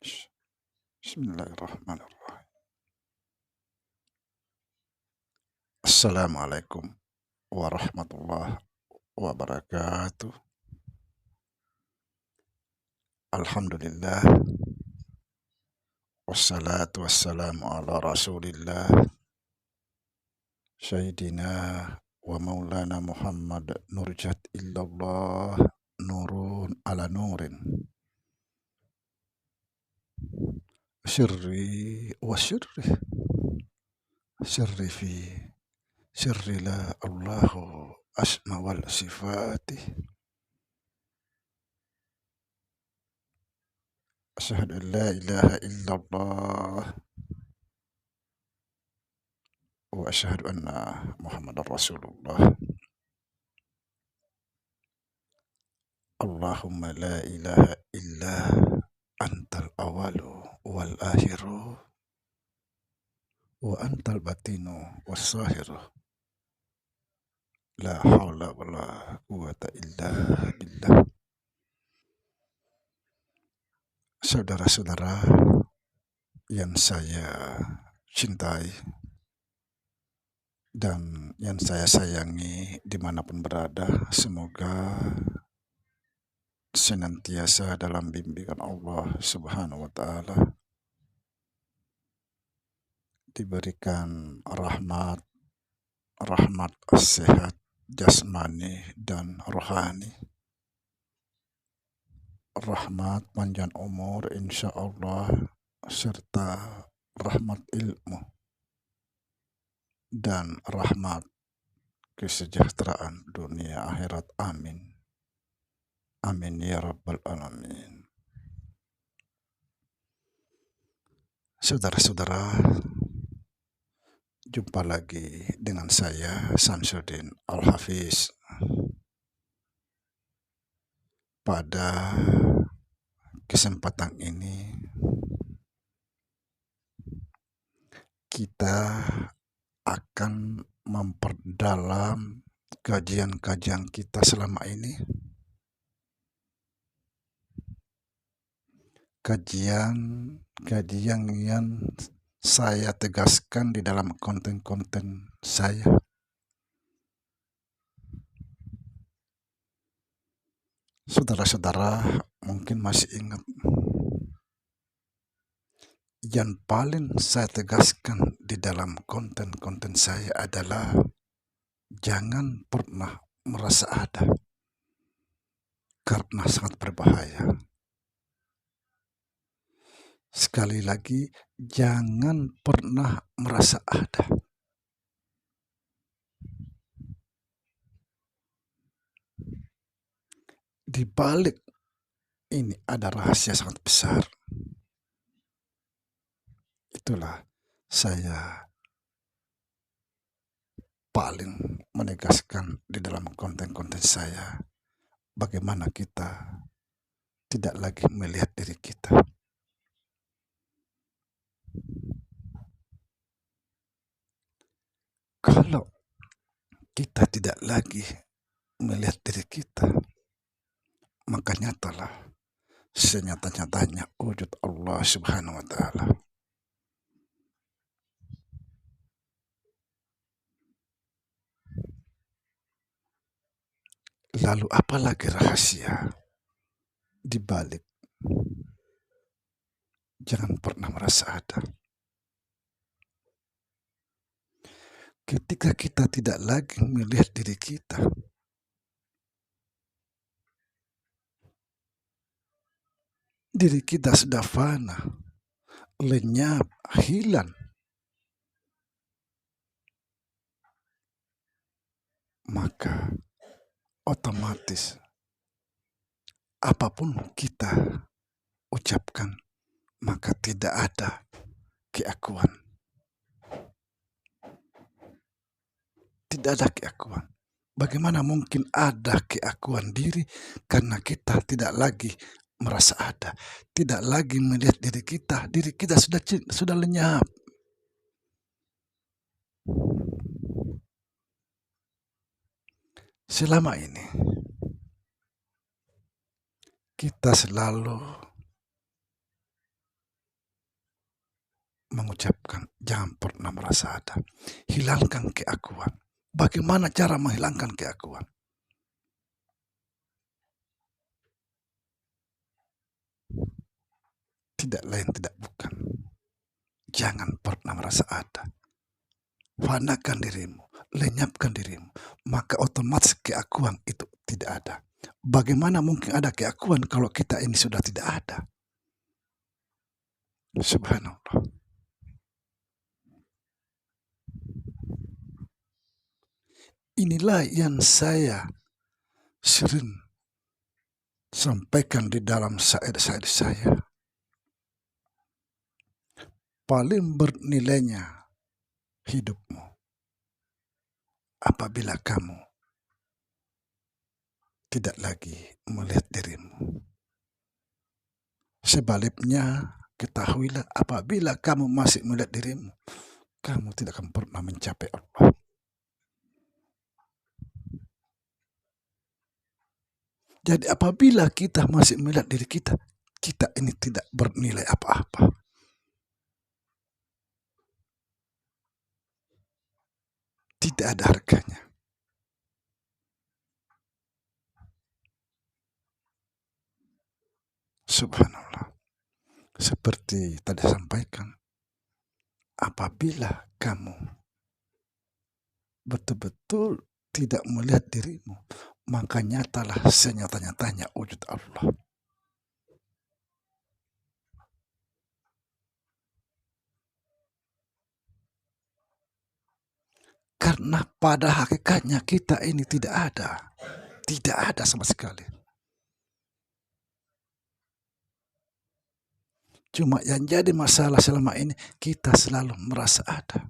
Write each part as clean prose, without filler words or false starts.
Bismillahirrahmanirrahim. Assalamualaikum warahmatullahi wabarakatuh. Alhamdulillah, wassalatu wassalamu ala rasulillah, Sayyidina wa maulana Muhammad nurjat illallah, nurun ala nurin, sirri wa sirri fi sirri la Allahu asma wal sifatih. Asyhadu an la ilaha illallah wa asyhadu anna Muhammadar Rasulullah. Allahumma la ilaha illa antal awalu wal akhiru wa antal batinu was sahiru. La haula wala quwata illa billah. Saudara-saudara yang saya cintai dan yang saya sayangi dimanapun berada, semoga senantiasa dalam bimbingan Allah Subhanahu wa Ta'ala, diberikan rahmat sehat jasmani dan rohani, rahmat panjang umur insya Allah, serta rahmat ilmu dan rahmat kesejahteraan dunia akhirat. Amin. Amin ya rabbal alamin. Saudara-saudara, jumpa lagi dengan saya Samsudin Al-Hafiz. Pada kesempatan ini kita akan memperdalam kajian-kajian kita selama ini. Kajian yang saya tegaskan di dalam konten-konten saya. Saudara-saudara mungkin masih ingat, yang paling saya tegaskan di dalam konten-konten saya adalah jangan pernah merasa ada, karena sangat berbahaya. Sekali lagi, jangan pernah merasa ada. Di balik ini ada rahasia sangat besar. Itulah saya paling menegaskan di dalam konten-konten saya, bagaimana kita tidak lagi melihat diri kita. Kalau kita tidak lagi melihat diri kita, maka nyatalah senyata-nyatanya wujud Allah Subhanahu wa Ta'ala. Lalu apalagi rahasia di balik jangan pernah merasa ada? Ketika kita tidak lagi melihat diri kita, diri kita sudah fana, lenyap, hilang, maka otomatis apapun kita ucapkan, maka tidak ada keakuan. Tidak ada keakuan. Bagaimana mungkin ada keakuan diri? Karena kita tidak lagi merasa ada, tidak lagi melihat diri kita. Diri kita sudah lenyap. Selama ini kita selalu mengucapkan jangan pernah merasa ada. Hilangkan keakuan. Bagaimana cara menghilangkan keakuan? Tidak lain tidak bukan. Jangan pernah merasa ada. Fanakan dirimu, lenyapkan dirimu, maka otomatis keakuan itu tidak ada. Bagaimana mungkin ada keakuan kalau kita ini sudah tidak ada? Subhanallah. Inilah yang saya sering sampaikan di dalam syair-syair saya. Paling bernilainya hidupmu apabila kamu tidak lagi melihat dirimu. Sebaliknya, ketahuilah apabila kamu masih melihat dirimu, kamu tidak akan pernah mencapai Allah. Jadi apabila kita masih melihat diri kita, kita ini tidak bernilai apa-apa. Tidak ada harganya. Subhanallah. Seperti tadi sampaikan, apabila kamu betul-betul tidak melihat dirimu, maka nyatalah senyata-nyatanya wujud Allah. Karena pada hakikatnya kita ini tidak ada sama sekali. Cuma yang jadi masalah selama ini, kita selalu merasa ada.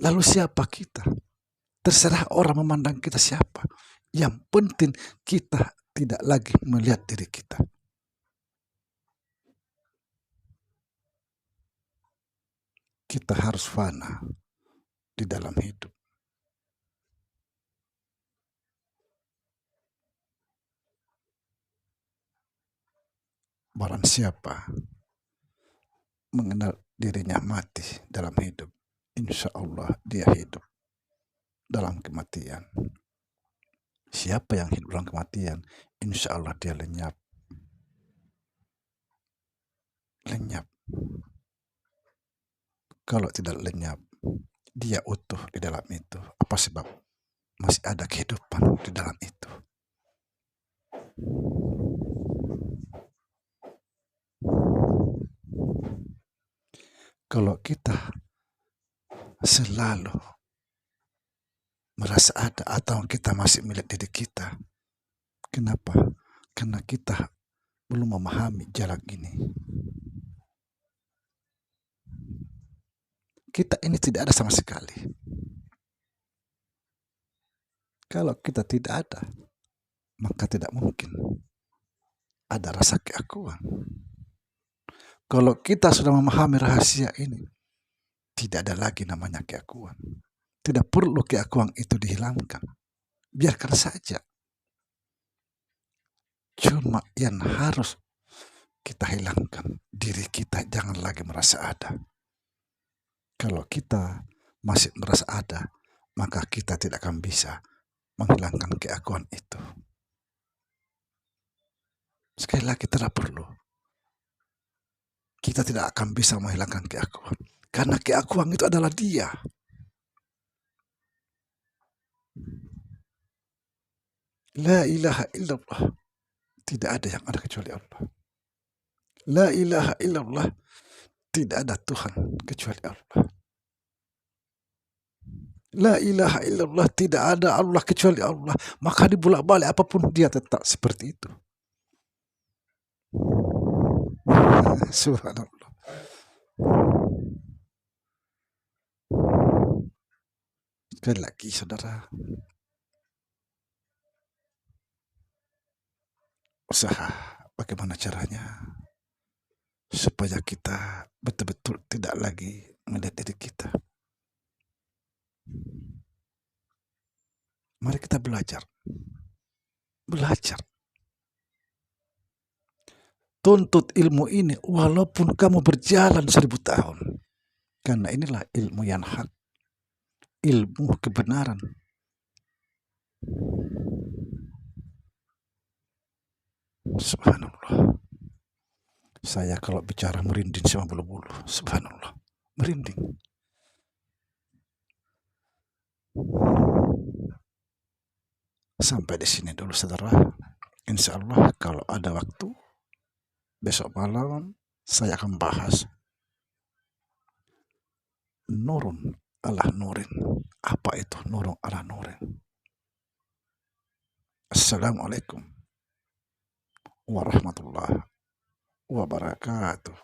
Lalu siapa kita? Terserah orang memandang kita siapa. Yang penting kita tidak lagi melihat diri kita. Kita harus fana di dalam hidup. Barang siapa mengenal dirinya mati dalam hidup, insya Allah dia hidup dalam kematian. Siapa yang hidup dalam kematian, insya Allah dia lenyap. Kalau tidak lenyap, dia utuh di dalam itu. Apa sebab? Masih ada kehidupan di dalam itu. Kalau kita selalu merasa ada atau kita masih melihat diri kita, kenapa? Karena kita belum memahami jalan ini. Kita ini tidak ada sama sekali. Kalau kita tidak ada, maka tidak mungkin ada rasa keakuan. Kalau kita sudah memahami rahasia ini, tidak ada lagi namanya keakuan. Tidak perlu keakuan itu dihilangkan. Biarkan saja. Cuma yang harus kita hilangkan, diri kita jangan lagi merasa ada. Kalau kita masih merasa ada, maka kita tidak akan bisa menghilangkan keakuan itu. Sekali lagi tidak perlu. Kita tidak akan bisa menghilangkan keakuan. Karena keakuan itu adalah dia. La ilaha illallah. Tidak ada yang ada kecuali Allah. La ilaha illallah. Tidak ada Tuhan kecuali Allah. La ilaha illallah, tidak ada Allah kecuali Allah. Maka dibolak-balik apapun dia tetap seperti itu. Subhanallah. Sekali lagi saudara, usaha bagaimana caranya supaya kita betul-betul tidak lagi melihat diri kita. Mari kita belajar. Belajar. Tuntut ilmu ini walaupun kamu berjalan 1000 tahun. Karena inilah ilmu yang hak. Ilmu kebenaran. Subhanallah. Saya kalau bicara merinding sama bulu-bulu. Subhanallah. Merinding. Sampai di sini dulu saudara. Insya Allah kalau ada waktu besok malam saya akan bahas nurun ala nurin. Apa itu nurun ala nurin? Assalamualaikum warahmatullahi wabarakatuh.